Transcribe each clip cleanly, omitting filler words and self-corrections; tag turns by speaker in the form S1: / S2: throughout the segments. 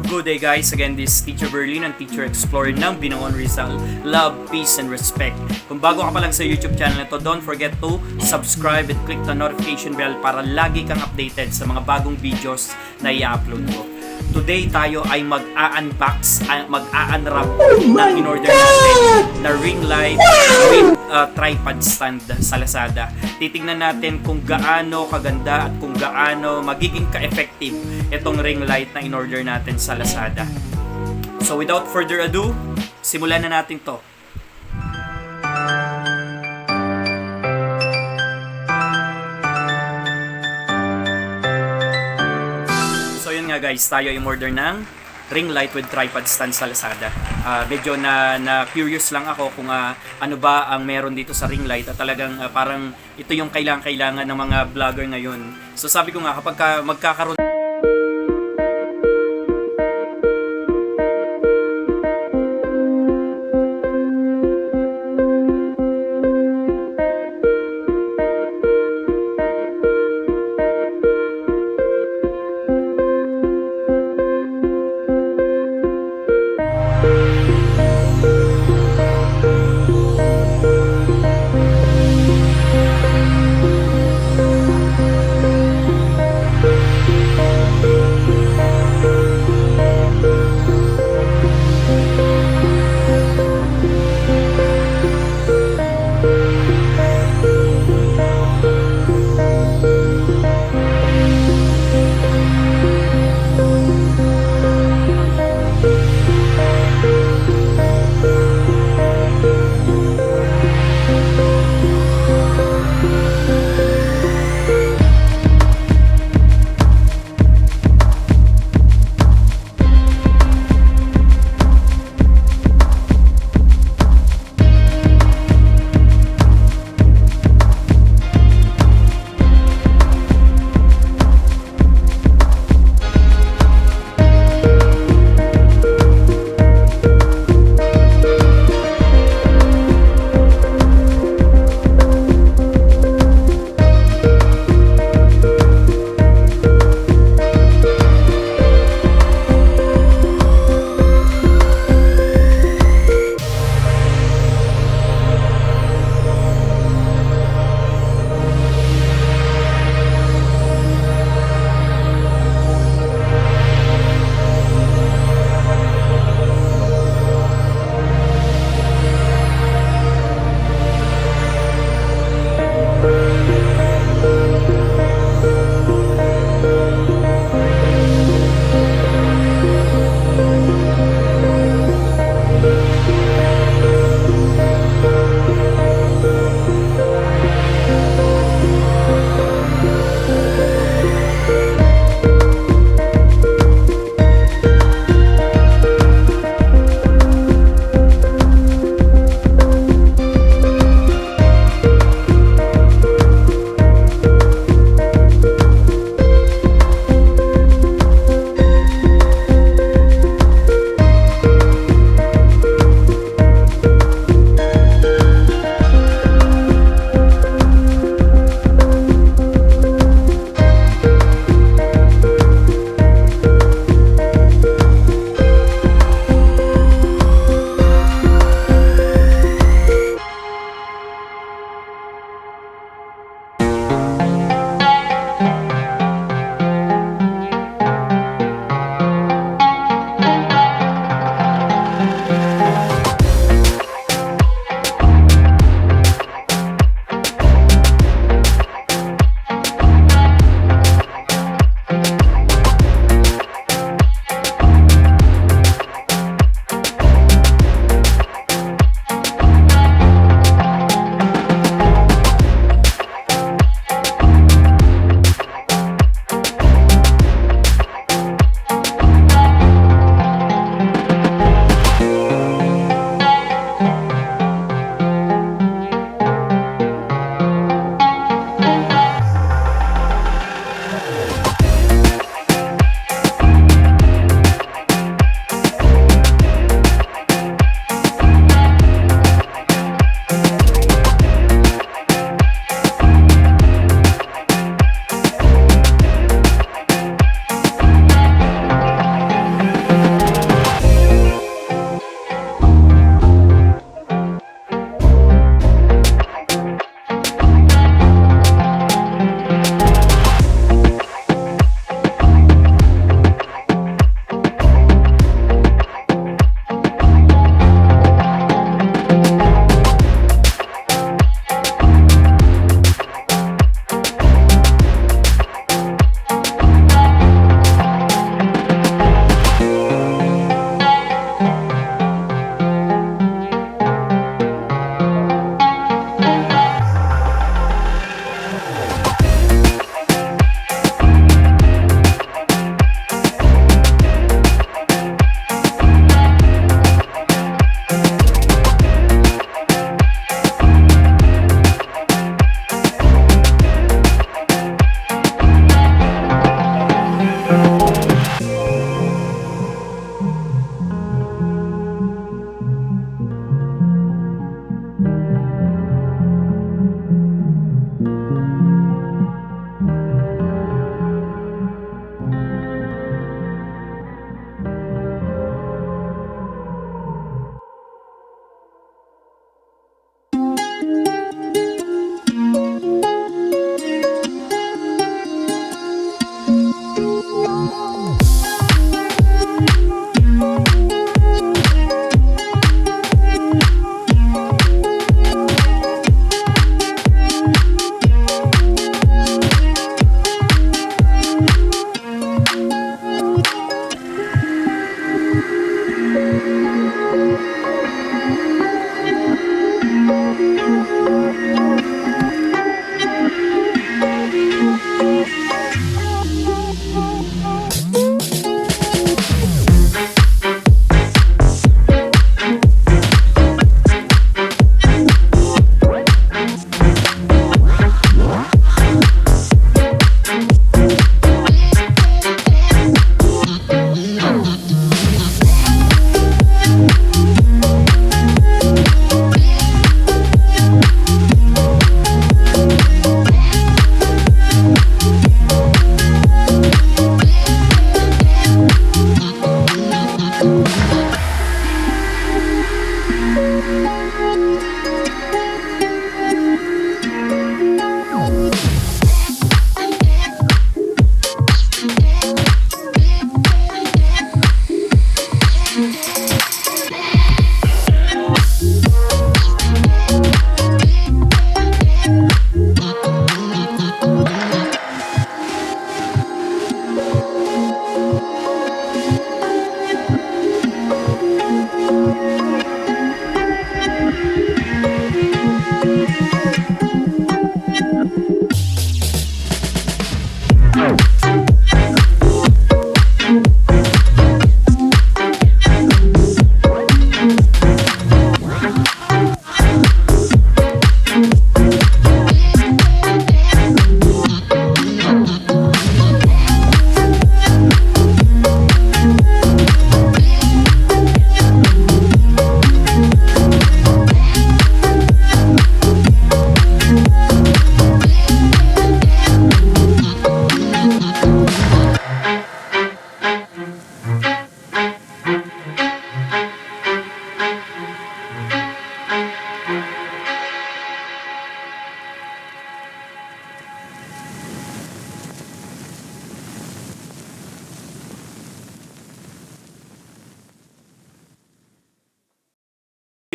S1: Good day guys, again this is Teacher Berlin and Teacher Explorer ng Binangon Rizal. Love, peace, and respect. Kung bago ka pa lang sa YouTube channel na to, don't forget to subscribe and click the notification bell para lagi kang updated sa mga bagong videos na i-upload ko. Today tayo ay mag-unbox, mag-unwrap ng in-order natin na Ringlight with tripod stand sa Lazada. Titingnan natin kung gaano kaganda at kung gaano magiging ka-effective itong Ringlight na in-order natin sa Lazada. So without further ado, simulan na natin to. So yun nga guys, tayo yung order ng Ringlight with tripod stand sa Lazada. Medyo na curious lang ako kung ano ba ang meron dito sa Ringlight at talagang parang ito yung kailangan ng mga vlogger ngayon. So sabi ko nga kapag magkakaroon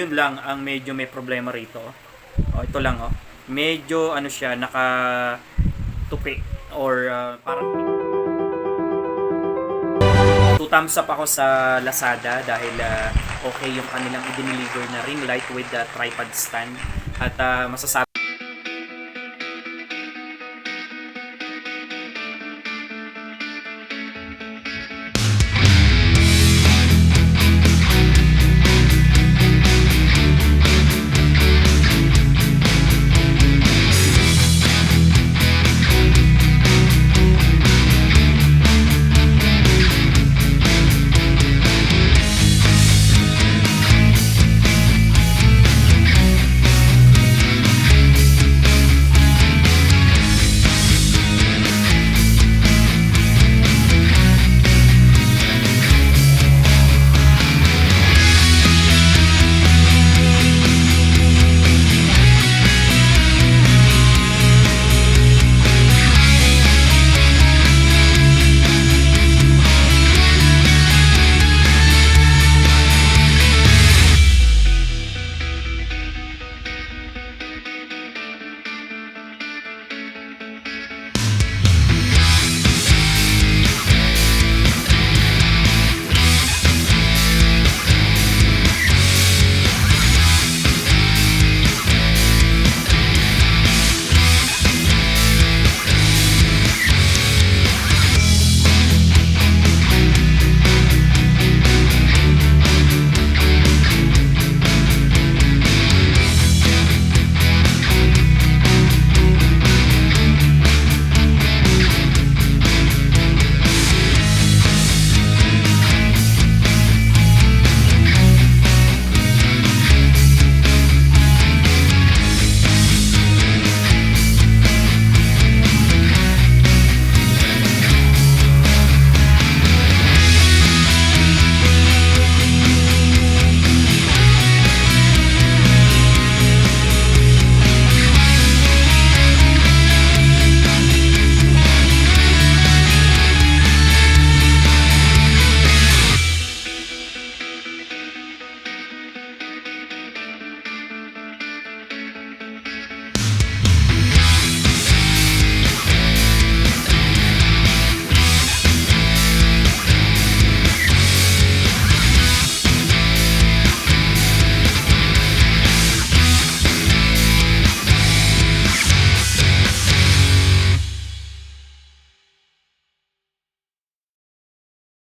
S1: Yun lang ang medyo may problema rito. Ito lang medyo ano siya, naka-tupi or parang 2 thumbs up ako sa Lazada dahil okay yung kanilang i-deliver na ring light with the tripod stand at masasabi